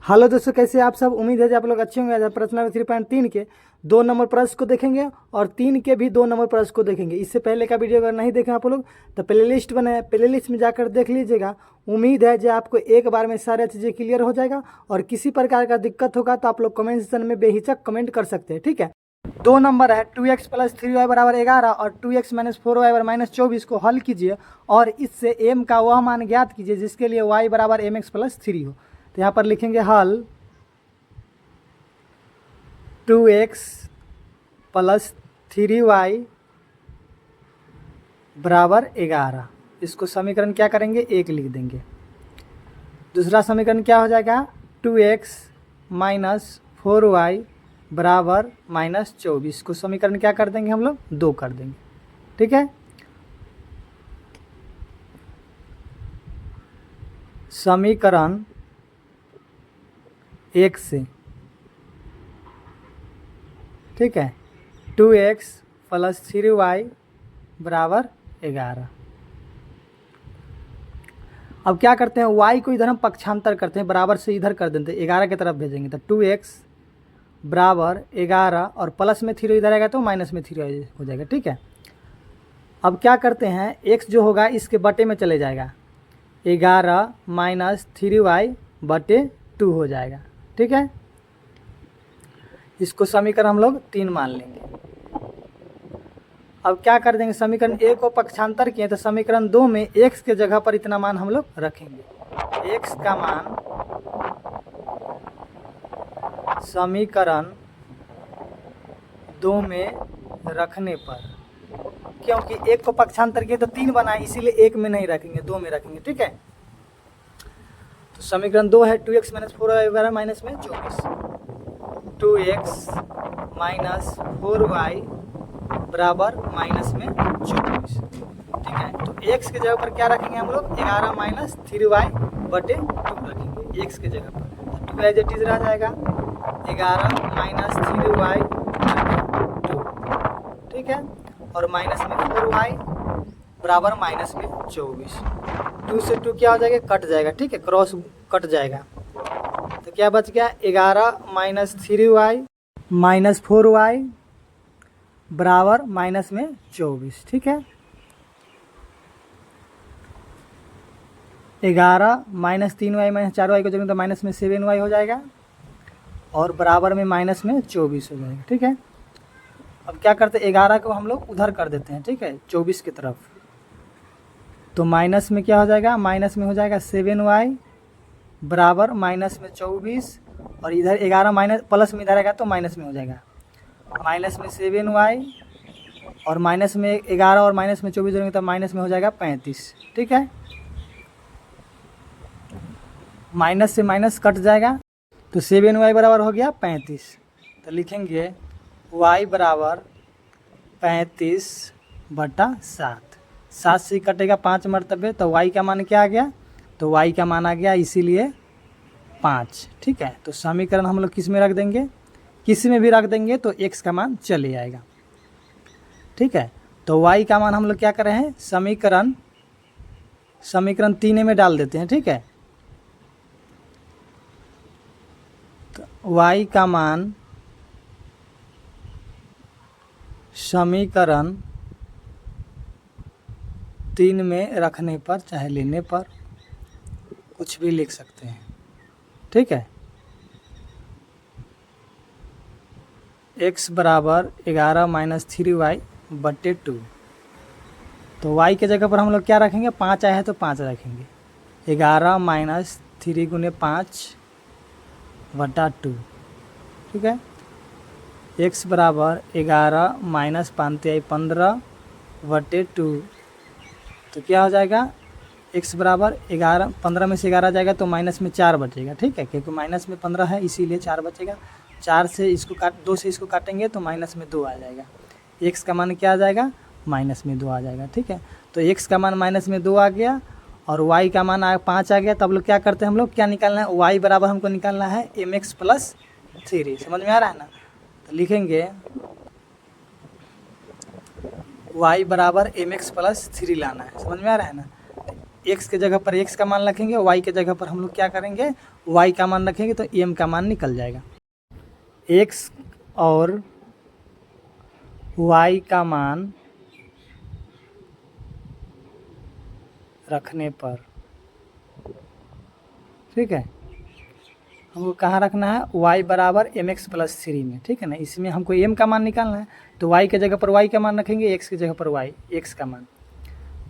Hello दोस्तों, कैसे आप सब। उम्मीद है कि आप लोग अच्छे होंगे। आज प्रश्न नंबर 3.3 के 2 नंबर प्रश्न को देखेंगे और 3 के भी 2 नंबर प्रश्न को देखेंगे। इससे पहले का वीडियो अगर नहीं देखें आप लोग तो प्ले लिस्ट बनाए, प्ले लिस्ट में जाकर देख लीजिएगा। उम्मीद है कि आपको एक बार में सारी चीज़ें क्लियर हो जाएगा। और किसी प्रकार का दिक्कत होगा तो आप लोग कमेंट सेक्शन में बेहिचक कमेंट कर सकते हैं, ठीक है। 2 नंबर है 2x + 3y = 11 और 2x - 4y = -24 को हल कीजिए और इससे m का वह मान ज्ञात कीजिए जिसके लिए y = mx + 3 हो। तो यहाँ पर लिखेंगे हल 2x + 3y = 11। इसको समीकरण क्या करेंगे, 1 लिख देंगे। दूसरा समीकरण क्या हो जाएगा, 2x - 4y = -24 को समीकरण क्या कर देंगे हम लोग, 2 कर देंगे, ठीक है। समीकरण 1 से, ठीक है, 2x + 3y = 11। अब क्या करते हैं, y को इधर हम पक्षांतर करते हैं, बराबर से इधर कर देते हैं, 11 की तरफ भेजेंगे। तो 2x = 11 और प्लस में 3 इधर आएगा तो माइनस में 3 हो जाएगा, ठीक है। अब क्या करते हैं, x जो होगा इसके बटे में चले जाएगा, 11 - 3y/2 हो जाएगा, ठीक है। इसको समीकरण हम लोग 3 मान लेंगे। अब क्या कर देंगे, समीकरण 1 को पक्षांतर किए तो समीकरण 2 में x के जगह पर इतना मान हम लोग रखेंगे। x का मान समीकरण 2 में रखने पर, क्योंकि 1 को पक्षांतर किए तो 3 बनाए, इसीलिए 1 में नहीं रखेंगे, 2 में रखेंगे, ठीक है। तो समीकरण 2 है 2x - 4y = -24। 2x - 4y = -24, ठीक है। तो x के जगह पर क्या रखेंगे हम लोग, 11 - 3y/2 रखेंगे x के जगह पर। तो 2 एज इट इज रह जाएगा, 11 - 3y/2, ठीक है। और माइनस में 4y = -24। 2 से 2 क्या हो जाएगा, कट जाएगा, ठीक है, क्रॉस कट जाएगा। तो क्या बच गया, 11 - 3y - 4y = -24, ठीक है। 11 - 3y - 4y को जोड़ेंगे तो माइनस में 7y हो जाएगा और बराबर में -24 हो जाएगा, ठीक है। अब क्या करते हैं, 11 को हम लोग उधर कर देते हैं, ठीक है, 24 की तरफ। तो माइनस में क्या हो जाएगा, माइनस में हो जाएगा 7y = -24 और इधर 11 माइनस प्लस में इधर आएगा तो माइनस में हो जाएगा, माइनस में 7y और माइनस में 11 और माइनस में 24 जोड़ेंगे तो माइनस में हो जाएगा 35, ठीक है। माइनस से माइनस कट जाएगा तो 7y बराबर हो गया 35। तो लिखेंगे y = 35/7। 7 से कटेगा 5 मरतबे, तो y का मान क्या आ गया, तो y का मान आ गया इसीलिए 5, ठीक है। तो समीकरण हम लोग किस में रख देंगे, किसी में भी रख देंगे तो x का मान चले आएगा, ठीक है। तो y का मान हम लोग क्या कर रहे हैं, समीकरण 3 में डाल देते हैं, ठीक है। तो y का मान समीकरण 3 में रखने पर चाहे लेने पर कुछ भी लिख सकते हैं, ठीक है। x = 11 - 3y/2। तो y के जगह पर हम लोग क्या रखेंगे, 5 आया है तो 5 रखेंगे, 11 - 3 × 5/2, ठीक है। x = 11 - 5 × 15/2। तो क्या हो जाएगा, x = 11, 15 में से 11 जाएगा तो माइनस में 4 बचेगा, ठीक है, क्योंकि माइनस में 15 है इसीलिए 4 बचेगा। 4 से इसको 2 से इसको काटेंगे तो माइनस में 2 आ जाएगा। x का मान क्या आ जाएगा, माइनस में 2 आ जाएगा, ठीक है। तो x का मान माइनस में 2 आ गया और y का मान 5 आ गया। तब लोग क्या करते हैं, हम लोग क्या निकालना है, y बराबर हमको निकालना है mx + 3। समझ में आ रहा है ना। तो लिखेंगे y = mx + 3 लाना है, समझ में आ रहा है ना। x के जगह पर x का मान रखेंगे, y के जगह पर हम लोग क्या करेंगे, y का मान रखेंगे, तो m का मान निकल जाएगा। x और y का मान रखने पर, ठीक है, हमको कहाँ रखना है, y बराबर mx+3 में, ठीक है ना। इसमें हमको m का मान निकालना है, तो y के जगह पर y का मान रखेंगे, x की जगह पर y, x का मान,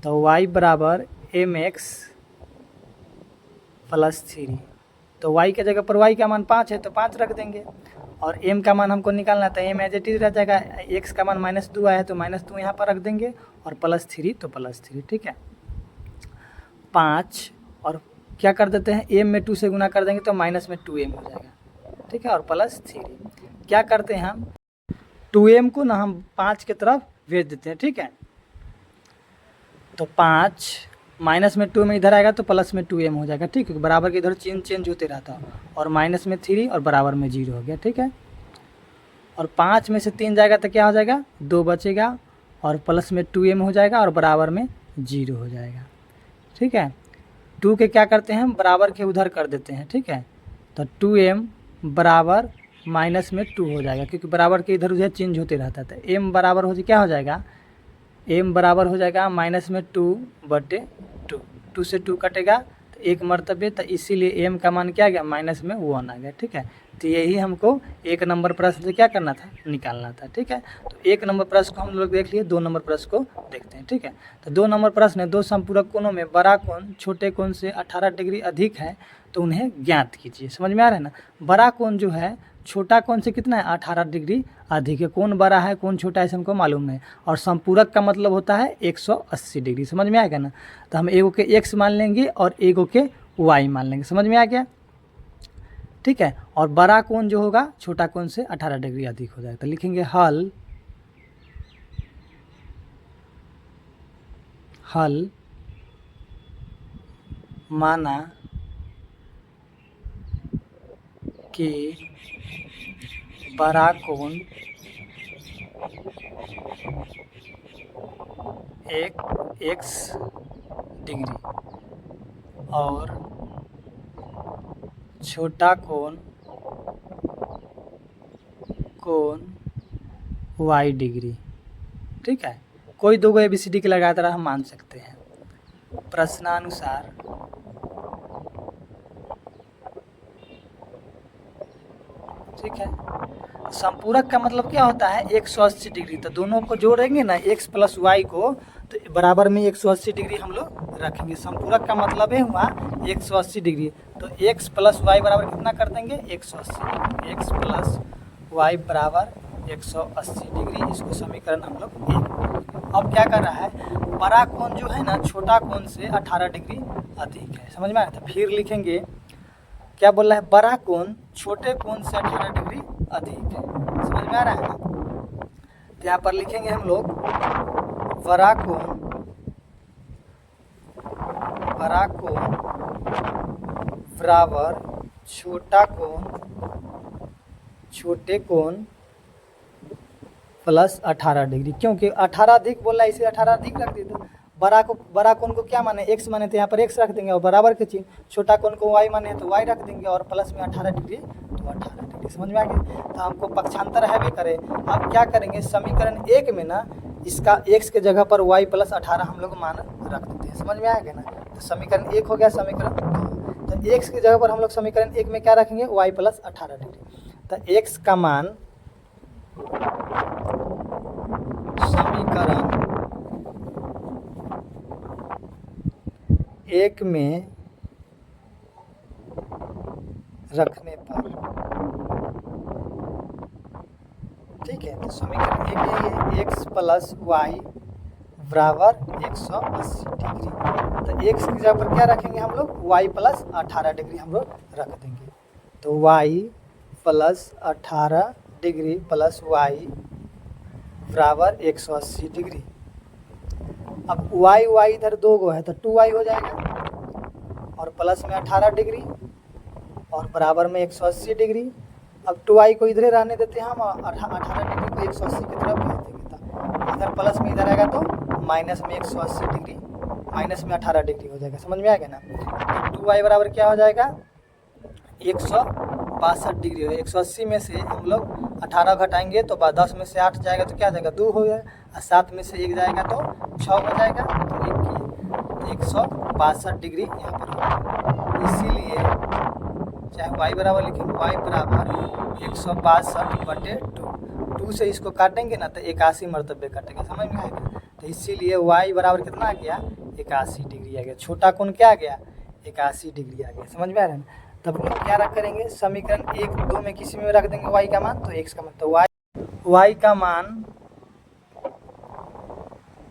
तो y बराबर mx+3, तो y के जगह पर y का मान 5 है तो 5 रख देंगे, और m का मान हमको निकालना है, तो m एज इट इज रह जाएगा, x का मान -2 आया है तो -2 यहाँ पर रख देंगे, और +3 तो +3, ठीक है। 5 और क्या कर देते हैं, m में 2 से गुना कर देंगे तो माइनस में 2m हो जाएगा, ठीक है, और +3 क्या करते हैं हम, 2m को ना हम 5 की तरफ भेज देते हैं, ठीक है, तो 5 माइनस में 2 में इधर आएगा तो प्लस में 2m हो जाएगा, ठीक है, बराबर के इधर चेंज होते रहता है, और माइनस में 3 और बराबर में 0 हो गया, ठीक है। और 5 में से 3 जाएगा तो क्या हो जाएगा, 2 बचेगा, और प्लस में 2m हो जाएगा, और बराबर में 0 हो जाएगा, ठीक है। 2 के क्या करते हैं, बराबर के उधर कर देते हैं, ठीक है, तो 2m बराबर माइनस में 2 हो जाएगा, क्योंकि बराबर के इधर उधर चेंज होते रहता है, तो m बराबर हो क्या हो जाएगा, m बराबर हो जाएगा माइनस में 2/2, 2 से 2 कटेगा तो 1 मरतबे, तो इसीलिए m का मान क्या आ गया, माइनस में 1 आ गया, ठीक है। तो यही हमको 1 नंबर प्रश्न से क्या करना था, निकालना था, ठीक है। तो 1 नंबर प्रश्न को हम लोग देख लिए, 2 नंबर प्रश्न को देखते हैं, ठीक है। तो 2 नंबर प्रश्न है, 2 समपूरक कोणों में बड़ा कोण छोटे कोण से 18 डिग्री अधिक है तो उन्हें ज्ञात कीजिए। समझ में आ रहा है ना, बड़ा कोण जो है छोटा कोण से कितना है, 18 डिग्री अधिक है, कौन बड़ा है कौन छोटा है हमको मालूम नहीं, और संपूरक का मतलब होता है 180 डिग्री, समझ में आएगा ना। तो हम एगो के x मान लेंगे और एगो के y मान लेंगे, समझ में आ गया, ठीक है। और बड़ा कोण जो होगा छोटा कोण से 18 डिग्री अधिक हो जाएगा, तो लिखेंगे हल माना कि बड़ा कोण x डिग्री और छोटा कोण y डिग्री, ठीक है। कोई दो ABCD के लगातार हम मान सकते हैं। प्रश्नानुसार ठीक है, संपूरक का मतलब क्या होता है, 180 डिग्री, तो दोनों को जोड़ेंगे ना x + y को, तो बराबर में 180 डिग्री हम लोग रखेंगे। संपूरक का मतलब है हुआ 180 डिग्री, तो x + y बराबर कितना कर देंगे, 180, x + y बराबर 180 डिग्री, इसको समीकरण हम लोग 1। अब क्या कर रहा है, बड़ा कोण जो है ना छोटा कोण से 18 डिग्री अधिक है, समझ में आया। तो फिर लिखेंगे क्या बोल रहा है, बड़ा कोण छोटे कोण से 18 डिग्री अधिक है, समझ में आ रहा है ना। तो यहाँ पर लिखेंगे हम लोग बड़ा कोण बराबर छोटे कोण प्लस 18 डिग्री, क्योंकि 18 अधिक बोल रहा है इसे 18 अधिक रख देते। बड़ा कोण को क्या माने, x माने, तो यहाँ पर x रख देंगे, और बराबर के चिन्ह, छोटा कोण को y माने तो y रख देंगे, और प्लस में 18 डिग्री तो 18 डिग्री, समझ में आ गया। तो हमको पक्षांतर है भी करे। अब क्या करेंगे, समीकरण 1 में ना इसका x के जगह पर y + 18 हम लोग मान रख देते हैं, समझ में आ गया ना। तो समीकरण 1 हो गया, समीकरण 2, तो x की जगह पर हम लोग समीकरण 1 में क्या रखेंगे, y + 18 डिग्री। तो x का मान समीकरण 1 में रखने पर, ठीक है। तो समीकरण 1 यही है, x + y बराबर 180 डिग्री। तो x की जगह पर क्या रखेंगे हम लोग, y + 18 डिग्री हम लोग रख देंगे। तो y + 18 डिग्री + y बराबर 180 डिग्री। अब y इधर 2 गो है तो 2y हो जाएगा, और प्लस में 18 डिग्री और बराबर में 180 डिग्री। अब 2y को इधर रहने देते हैं हम, 18 डिग्री को 180 की तरफ भेज देंगे, तो इधर प्लस में इधर आएगा तो माइनस में 180 डिग्री माइनस में 18 डिग्री हो जाएगा। समझ में आ गया ना। 2y बराबर क्या हो जाएगा 162 डिग्री हो। 180 में से हम लोग 18 घटाएंगे तो 10 में से 8 जाएगा तो क्या जाएगा 2 हो जाएगा, और 7 में से 1 जाएगा तो 6 हो जाएगा, तो 162 डिग्री यहाँ पर होगा। इसीलिए चाहे y बराबर लिखें, y बराबर 162/2 से इसको काटेंगे ना तो 81 मरतबे कटेगा। समझ में आएगा। तो इसीलिए y बराबर कितना आ गया 81 डिग्री आ गया। छोटा कोण क्या आ गया 81 डिग्री आ गया। समझ में आ रहा है ना। तब लोग क्या रख करेंगे समीकरण 1, 2 में किसी में रख देंगे y का मान, तो x का मान, तो y का मान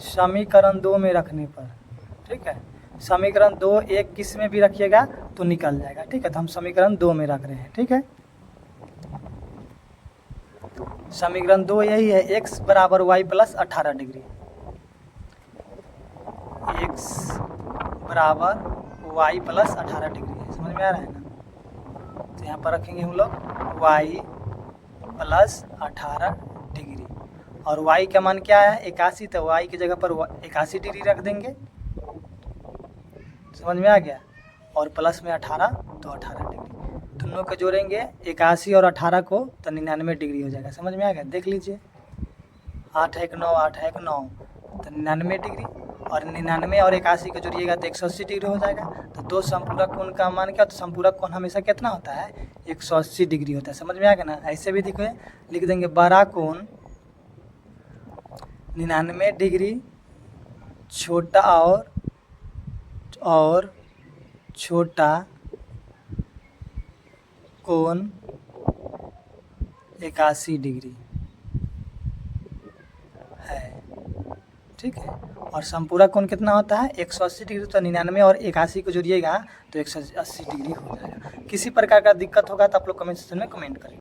समीकरण 2 में रखने पर, ठीक है, समीकरण 2 1 किस में भी रखिएगा तो निकल जाएगा। ठीक है, तो हम समीकरण 2 में रख रहे हैं। ठीक है, समीकरण 2 यही है, x बराबर y प्लस 18 डिग्री, x बराबर y प्लस 18 डिग्री है। समझ में आ रहा है ना। तो यहाँ पर रखेंगे हम लोग y प्लस 18 डिग्री, और y का मान क्या है 81, तो y की जगह पर 81 डिग्री रख देंगे। समझ में आ गया। और प्लस में 18 तो 18 डिग्री, दोनों को जोड़ेंगे 81 और 18 को तो 99 डिग्री हो जाएगा। समझ में आ गया। देख लीजिए 8 1 9 8 1 9 तो 99 डिग्री, और 99 और 81 को जोड़िएगा तो 180 डिग्री हो जाएगा। तो दो संपूरक कोण का मान क्या, तो संपूरक कोण हमेशा कितना होता है 180 डिग्री होता है। समझ में आ गया ना। ऐसे भी देखो लिख देंगे बड़ा कोण 99 डिग्री, छोटा और छोटा कोण 81 डिग्री है। ठीक है, और संपूरक कोण कितना होता है 180 डिग्री, तो 99 और 81 को जोड़िएगा तो 180 डिग्री हो जाएगा। किसी प्रकार का दिक्कत होगा तो आप लोग कमेंट सेक्शन में कमेंट करें।